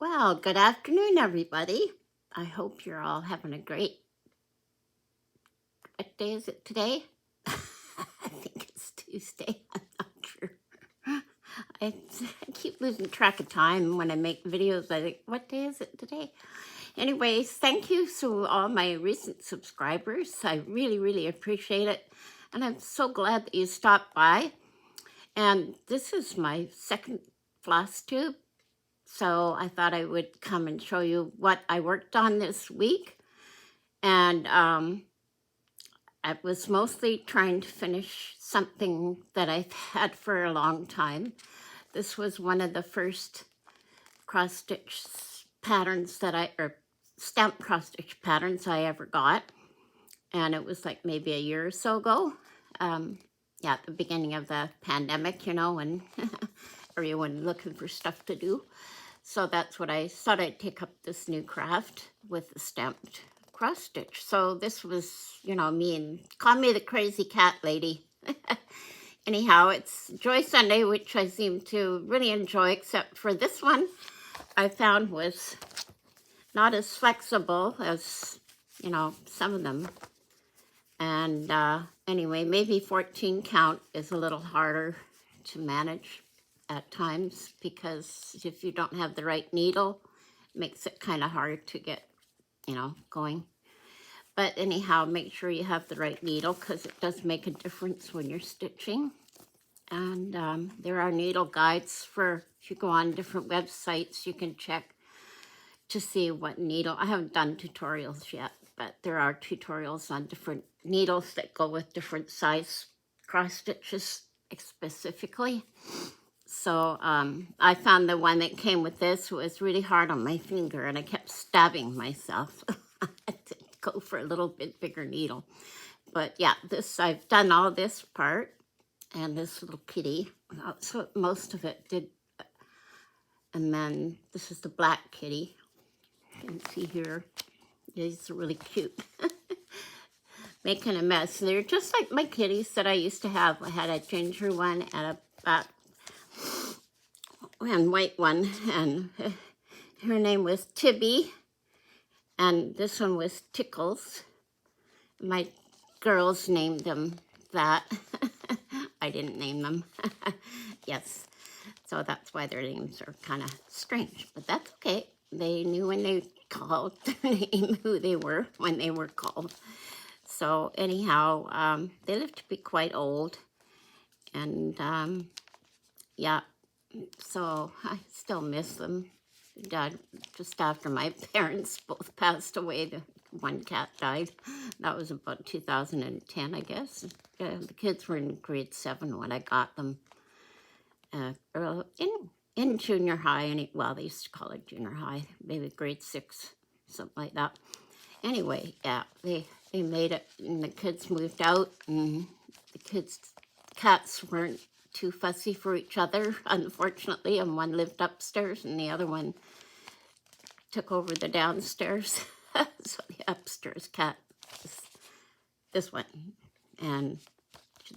Well, good afternoon, everybody. I hope you're all having a great. What day is it today? I think it's Tuesday. I'm not sure. I keep losing track of time when I make videos. I think, what day is it today? Anyways, thank you to all my recent subscribers. I really, really appreciate it. And I'm so glad that you stopped by. And this is my second floss tube. So I thought I would come and show you what I worked on this week. And I was mostly trying to finish something that I've had for a long time. This was one of the first cross-stitch patterns or stamp cross-stitch patterns I ever got. And it was like maybe a year or so ago. Yeah, at the beginning of the pandemic, when everyone looking for stuff to do. So that's what I thought I'd take up this new craft with the stamped cross stitch. So this was, me, and call me the crazy cat lady. Anyhow, it's Joy Sunday, which I seem to really enjoy, except for this one I found was not as flexible as, some of them. And anyway, maybe 14 count is a little harder to manage at times, because if you don't have the right needle, it makes it kind of hard to get, going. But anyhow, make sure you have the right needle, because it does make a difference when you're stitching. And there are needle guides if you go on different websites, you can check to see what needle. I haven't done tutorials yet, but there are tutorials on different needles that go with different size cross stitches specifically. So I found the one that came with this was really hard on my finger, and I kept stabbing myself. I had to go for a little bit bigger needle. But yeah, I've done all this part and this little kitty. So most of it did. And then this is the black kitty. You can see here. These are really cute. Making a mess. They're just like my kitties that I used to have. I had a ginger one and a black and white one, and her name was Tibby, and this one was Tickles. My girls named them that. I didn't name them. Yes, so that's why their names are kind of strange, but that's okay. They knew when they called their name who they were when they were called. So anyhow, they lived to be quite old, and yeah, so I still miss them. Dad, just after my parents both passed away, the one cat died. That was about 2010, I guess. The kids were in grade 7 when I got them. In junior high, well, they used to call it junior high, maybe grade 6, something like that. Anyway, yeah, they made it, and the kids moved out, and the cats weren't too fussy for each other, unfortunately, and one lived upstairs and the other one took over the downstairs. So the upstairs cat is this one, and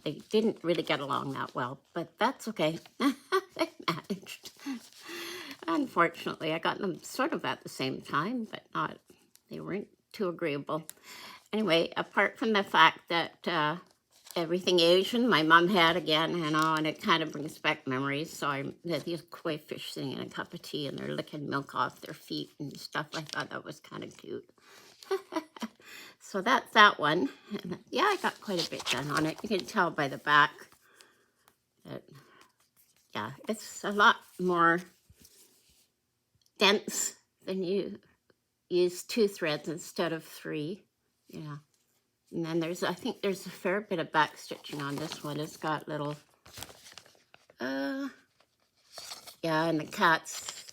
they didn't really get along that well, but that's okay. They managed. Unfortunately, I got them sort of at the same time, but they weren't too agreeable. Anyway, apart from the fact that everything Asian my mom had again, and it kind of brings back memories. So I had these koi fish sitting in a cup of tea, and they're licking milk off their feet and stuff. I thought that was kind of cute. So that's that one. And yeah, I got quite a bit done on it. You can tell by the back that, yeah, it's a lot more dense than you use 2 threads instead of 3. Yeah. And then I think there's a fair bit of back stitching on this one. It's got little, yeah, and the cat's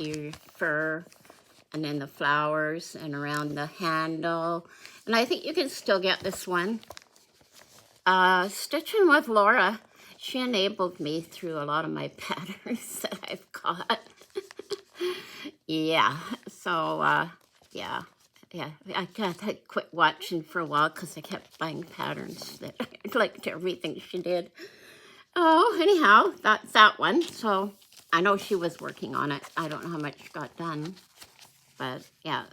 ear fur, and then the flowers, and around the handle. And I think you can still get this one. Stitching with Laura, she enabled me through a lot of my patterns that I've got. Yeah, so, yeah. Yeah, I quit watching for a while because I kept buying patterns that I liked everything she did. Oh, anyhow, that's that one. So I know she was working on it. I don't know how much got done, but yeah.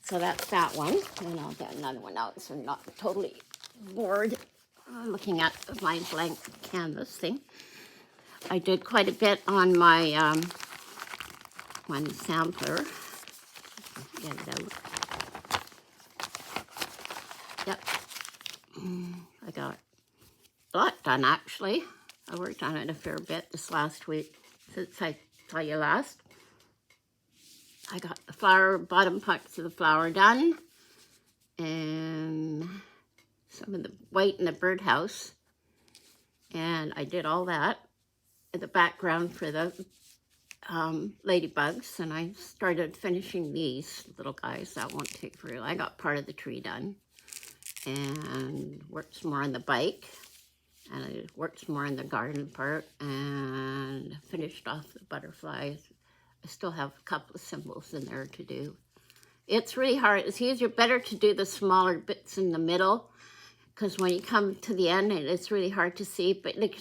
So that's that one. And I'll get another one out so I'm not totally bored looking at my blank canvas thing. I did quite a bit on my one sampler. Get it out. Yep. I got a lot done, actually. I worked on it a fair bit this last week since I saw you last. I got the flower, bottom parts of the flower done, and some of the white in the birdhouse. And I did all that. The background for the ladybugs, and I started finishing these little guys. That won't take very long. I got part of the tree done, and worked some more on the bike, and I worked some more on the garden part, and finished off the butterflies. I still have a couple of symbols in there to do. It's really hard. It's easier, better to do the smaller bits in the middle, because when you come to the end, it's really hard to see. But like,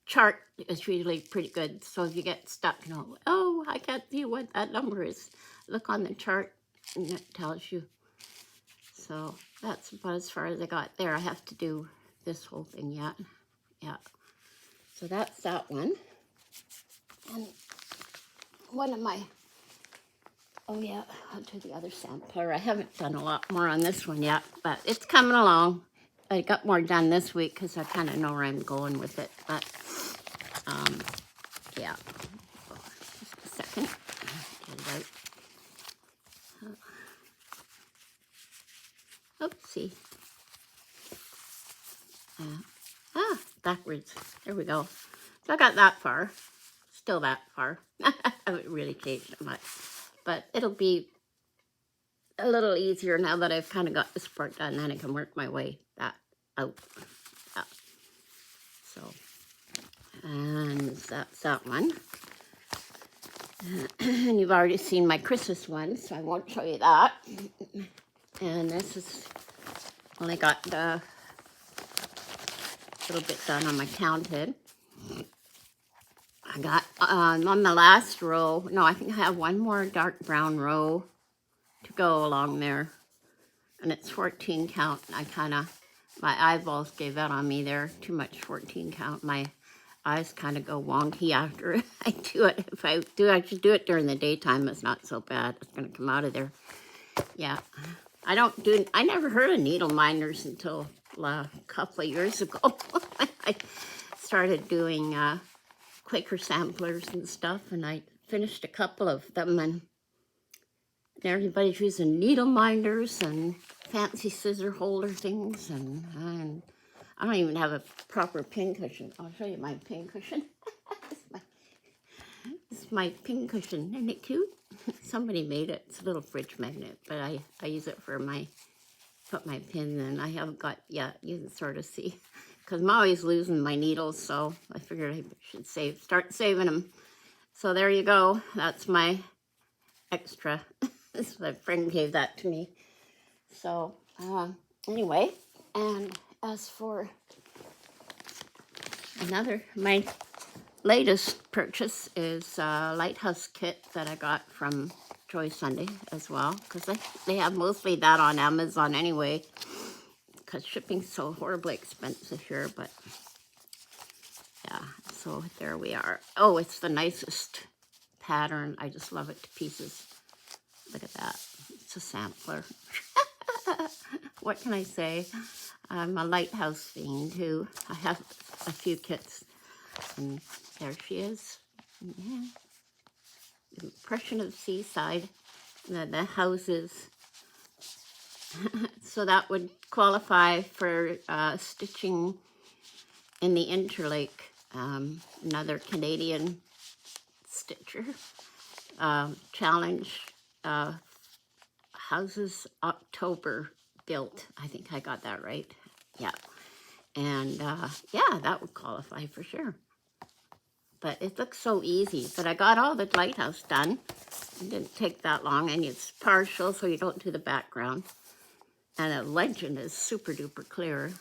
chart is usually pretty good. So if you get stuck, you know, oh, I can't see what that number is. Look on the chart, and it tells you. So that's about as far as I got there. I have to do this whole thing yet. Yeah. So that's that one. And one of my, oh yeah, I'll do the other sampler. I haven't done a lot more on this one yet, but it's coming along. I got more done this week because I kind of know where I'm going with it. But yeah. Oh, just a second. Get it out. Oopsie. Backwards. There we go. So I got that far. Still that far. I haven't really changed it much. But it'll be a little easier now that I've kind of got this part done. Then I can work my way that out. Yeah. So, and that's that one. And you've already seen my Christmas one, so I won't show you that. And this is, only got the little bit done on my counted. I got on the last row, no, I think I have one more dark brown row to go along there. And it's 14 count. I kind of, my eyeballs gave out on me there. Too much 14 count. My eyes kind of go wonky after I do it. If I do, I should do it during the daytime. It's not so bad. It's going to come out of there. Yeah. I never heard of needle minders until a couple of years ago. I started doing Quaker samplers and stuff, and I finished a couple of them, and everybody's using needle minders and fancy scissor holder things, and I don't even have a proper pin cushion. I'll show you my pin cushion. This is my pin cushion. Isn't it cute? Somebody made it. It's a little fridge magnet, but I use it for put my pin in. I haven't got, yeah, you can sort of see. Because I'm always losing my needles, so I figured I should start saving them. So there you go. That's my extra. My friend gave that to me. So anyway, and as for my latest purchase is a lighthouse kit that I got from Joy Sunday as well, because they have mostly that on Amazon anyway, because shipping's so horribly expensive here. But yeah, so there we are. Oh, it's the nicest pattern. I just love it to pieces. Look at that. It's a sampler. What can I say? I'm a lighthouse fiend too. I have a few kits. And there she is. Yeah. The impression of the seaside. The houses. So that would qualify for stitching in the Interlake. Another Canadian stitcher. Challenge. Houses October built. I think I got that right. Yeah. And yeah, that would qualify for sure. But it looks so easy. But I got all the lighthouse done. It didn't take that long. And it's partial, so you don't do the background. And the legend is super duper clear.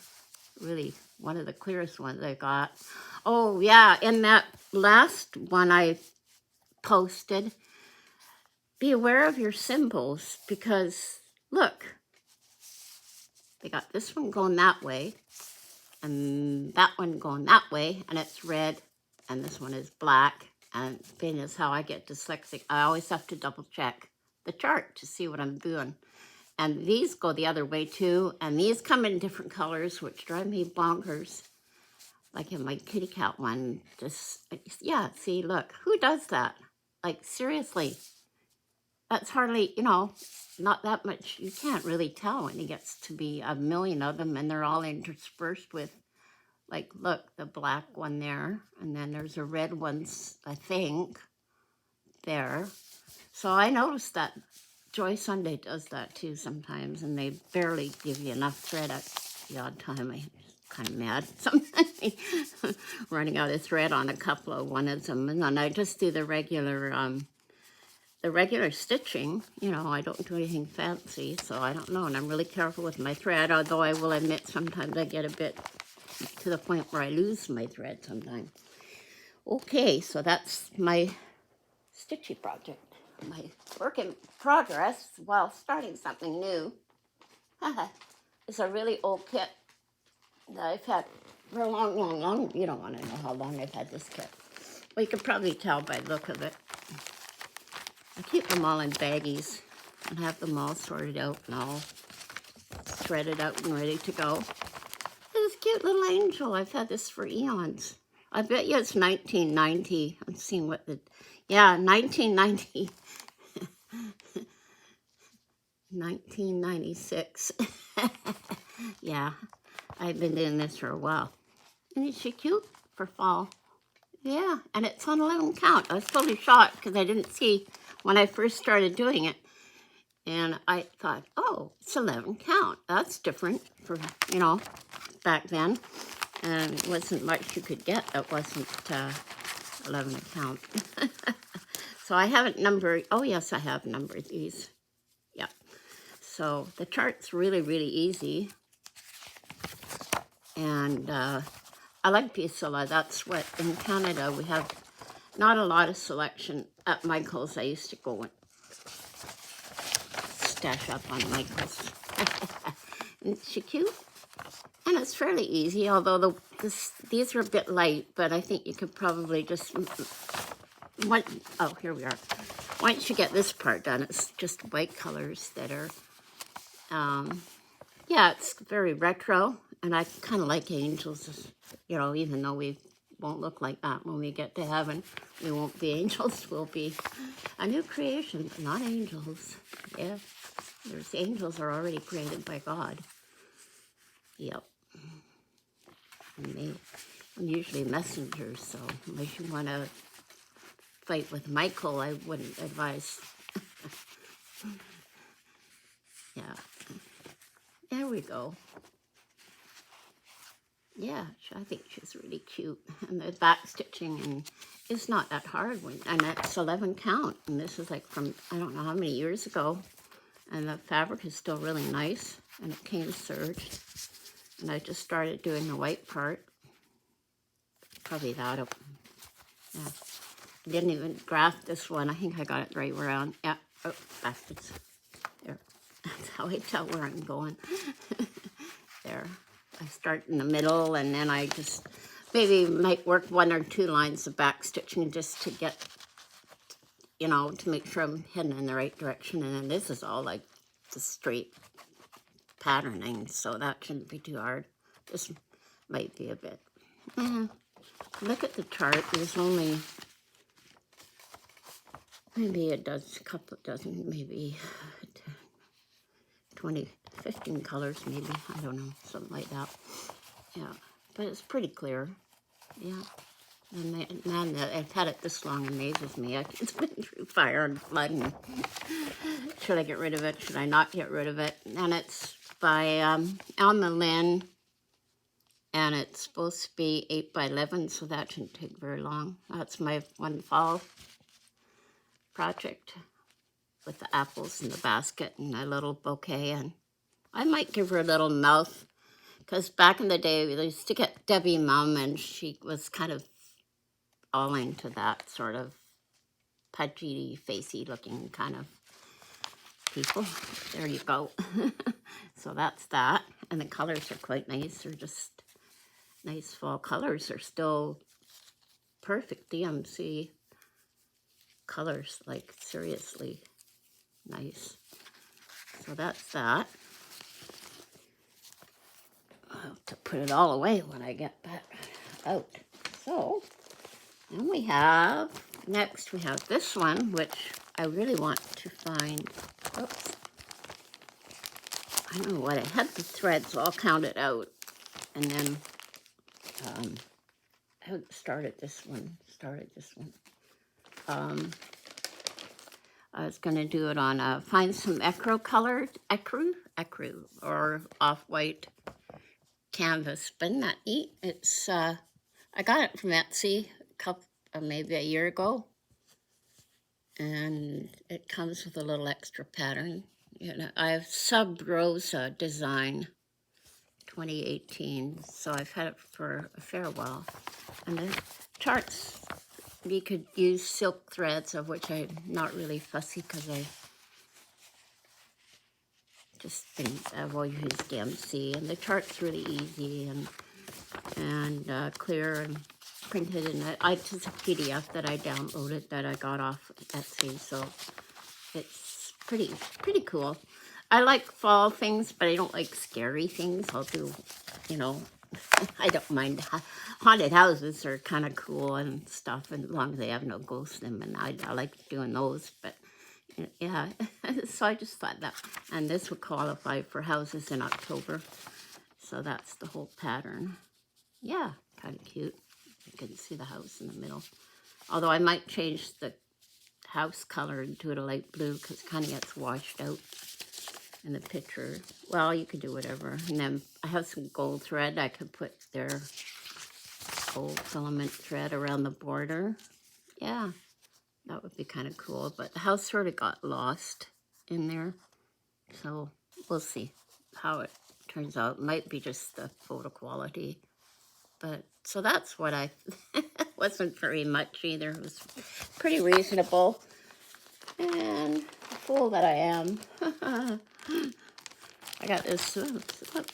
Really one of the clearest ones I got. Oh, yeah, in that last one I posted, be aware of your symbols, because look, they got this one going that way and that one going that way, and it's red, and this one is black. And being as how I get dyslexic, I always have to double check the chart to see what I'm doing. And these go the other way too, and these come in different colors, which drive me bonkers. Like in my kitty cat one, just, yeah, see, look, who does that? Like, seriously, that's hardly, you know, not that much. You can't really tell when it gets to be a million of them, and they're all interspersed with, like, look, the black one there, and then there's a red one, I think, there. So I noticed that Joy Sunday does that too sometimes, and they barely give you enough thread at the odd time. I'm kind of mad sometimes, running out of thread on a couple of one of them, and then I just do the regular stitching. You know, I don't do anything fancy, so I don't know, and I'm really careful with my thread, although I will admit sometimes I get a bit to the point where I lose my thread sometimes. Okay, so that's my stitchy project, my work in progress while starting something new. It's a really old kit that I've had for a long, you don't want to know how long I've had this kit. Well, you can probably tell by the look of it. I keep them all in baggies and have them all sorted out and all threaded out and ready to go. This cute little angel, I've had this for eons. I bet you it's 1990. I'm seeing what the, yeah, 1990. 1996. Yeah, I've been doing this for a while. Isn't she cute for fall? Yeah, and it's on 11 count. I was totally shocked because I didn't see when I first started doing it. And I thought, oh, it's 11 count. That's different for, you know, back then. And it wasn't much you could get that wasn't 11 count. So I haven't numbered, oh yes, I have numbered these. Yeah. So the chart's really, really easy. And I like Piscilla. That's what, in Canada, we have not a lot of selection. At Michael's, I used to go and stash up on Michael's. Isn't she cute? And it's fairly easy, although these are a bit light, but I think you could probably just, oh, here we are. Once you get this part done, it's just white colors that are, yeah, it's very retro, and I kind of like angels, you know, even though we won't look like that when we get to heaven. We won't be angels, we'll be a new creation, but not angels. Yeah, there's angels are already created by God. Yep. And I'm usually messengers, so unless you want to fight with Michael, I wouldn't advise. Yeah. There we go. Yeah, I think she's really cute. And the back stitching is not that hard. And that's 11 count. And this is like from, I don't know how many years ago. And the fabric is still really nice. And it came serged. And I just started doing the white part. Probably that. Yeah. I didn't even graft this one. I think I got it right around. Yeah. Oh, backwards. There. That's how I tell where I'm going. There. I start in the middle, and then I just maybe might work 1 or 2 lines of back stitching just to get, you know, to make sure I'm heading in the right direction. And then this is all like the straight patterning, so that shouldn't be too hard. This might be a bit. Look at the chart. There's only maybe a dozen, maybe 20, 15 colors, maybe. I don't know, something like that. Yeah, but it's pretty clear. Yeah. And man, I've had it this long amazes me. It's been through fire and flood. And should I get rid of it? Should I not get rid of it? And it's by Alma Lynn. And it's supposed to be 8 by 11, so that shouldn't take very long. That's my one fall project with the apples in the basket and a little bouquet. And I might give her a little mouth Because back in the day, we used to get Debbie Mum, and she was kind of all into that sort of pudgy, facey looking kind of people. There you go. So that's that. And the colors are quite nice. They're just nice fall colors. They're still perfect DMC colors, like seriously nice. So that's that. I'll have to put it all away when I get back out. So then we have, next we have this one, which I really want to find. Oops. I don't know what, I had the threads all counted out, and then I started this one. I was going to do it on, find some ecru or off-white canvas, but isn't that neat? It's, I got it from Etsy maybe a year ago, and it comes with a little extra pattern. You know, I have Sub Rosa design 2018, so I've had it for a fair while. And the charts, you could use silk threads, of which I'm not really fussy because I've always used DMC, and the chart's really easy and clear and printed in it. It's a PDF that I downloaded that I got off Etsy, so it's pretty cool. I like fall things, but I don't like scary things. I'll do, you know, I don't mind. Haunted houses are kind of cool and stuff, and as long as they have no ghosts in them, and I like doing those, but yeah, so I just thought that, and this would qualify for houses in October, so that's the whole pattern. Yeah, kind of cute. You can see the house in the middle, although I might change the house color and do it a light blue because it kind of gets washed out in the picture. Well, you could do whatever. And then I have some gold thread. I could put their gold filament thread around the border. Yeah, that would be kind of cool. But the house sort of got lost in there. So we'll see how it turns out. It might be just the photo quality. But so that's what I wasn't very much either. It was pretty reasonable. And the fool that I am. I got this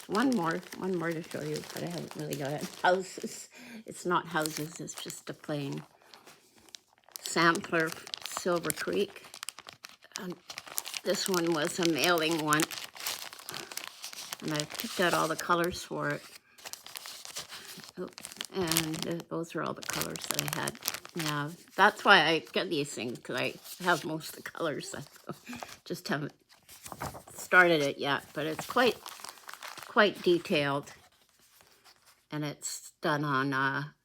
one more to show you, but I haven't really got it. Houses. It's not houses, it's just a plain sampler, Silver Creek. This one was a mailing one, and I picked out all the colors for it. Oh, and those are all the colors that I had. Yeah, that's why I get these things, because I have most of the colors. I just haven't started it yet, but it's quite detailed, and it's done on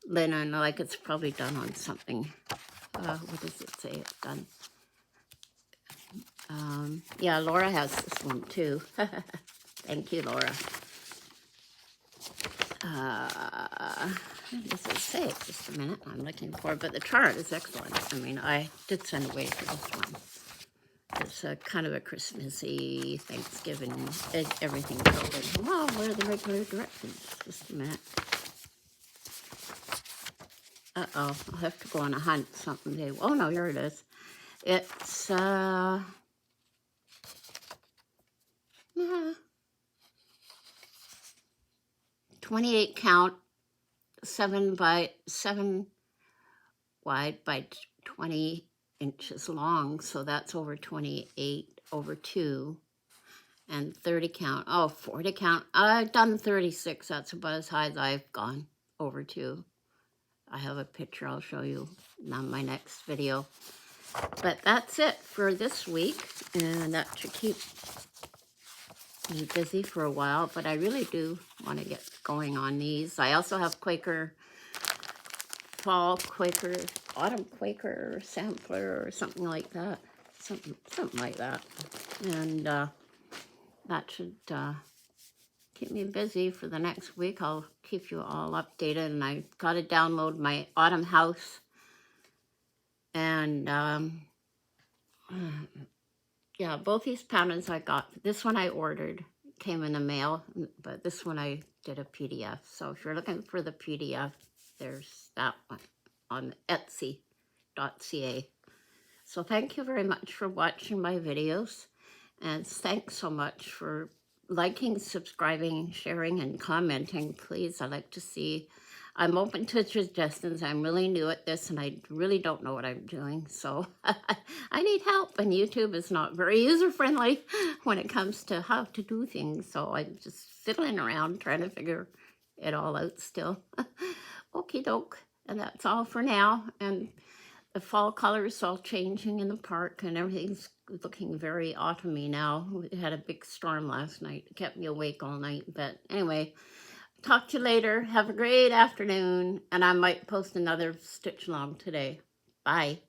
linen, like it's probably done on something. What does it say it's done? Yeah, Laura has this one too. Thank you, Laura. What does it say? Just a minute, I'm looking for it, but the chart is excellent. I mean, I did send away for this one. It's a kind of a Christmassy, Thanksgiving, everything coated. Well, where are the regular directions? Just a minute. Uh-oh, I'll have to go on a hunt someday. Oh, no, here it is. It's, 28 count, 7 wide by 20 inches long, so that's over 28 over 2, and 30 count, 40 count. I've done 36, that's about as high as I've gone over 2. I have a picture I'll show you on my next video. But that's it for this week, and that should keep me busy for a while, but I really do want to get going on these. I also have Quaker, Fall Quaker, Autumn Quaker sampler or something like that. Something like that. And that should keep me busy for the next week. I'll keep you all updated, and I got to download my Autumn House. And yeah, both these patterns I got. This one I ordered, came in the mail, but this one I did a PDF. So if you're looking for the PDF, there's that one on etsy.ca. So thank you very much for watching my videos, and thanks so much for liking, subscribing, sharing, and commenting. Please, I like to see. I'm open to suggestions. I'm really new at this, and I really don't know what I'm doing, so I need help, and YouTube is not very user-friendly when it comes to how to do things, so I'm just fiddling around trying to figure it all out still. Okie doke, and that's all for now, and the fall colors all changing in the park, and everything's looking very autumny now. We had a big storm last night. It kept me awake all night, but anyway, talk to you later. Have a great afternoon, and I might post another stitch along today. Bye.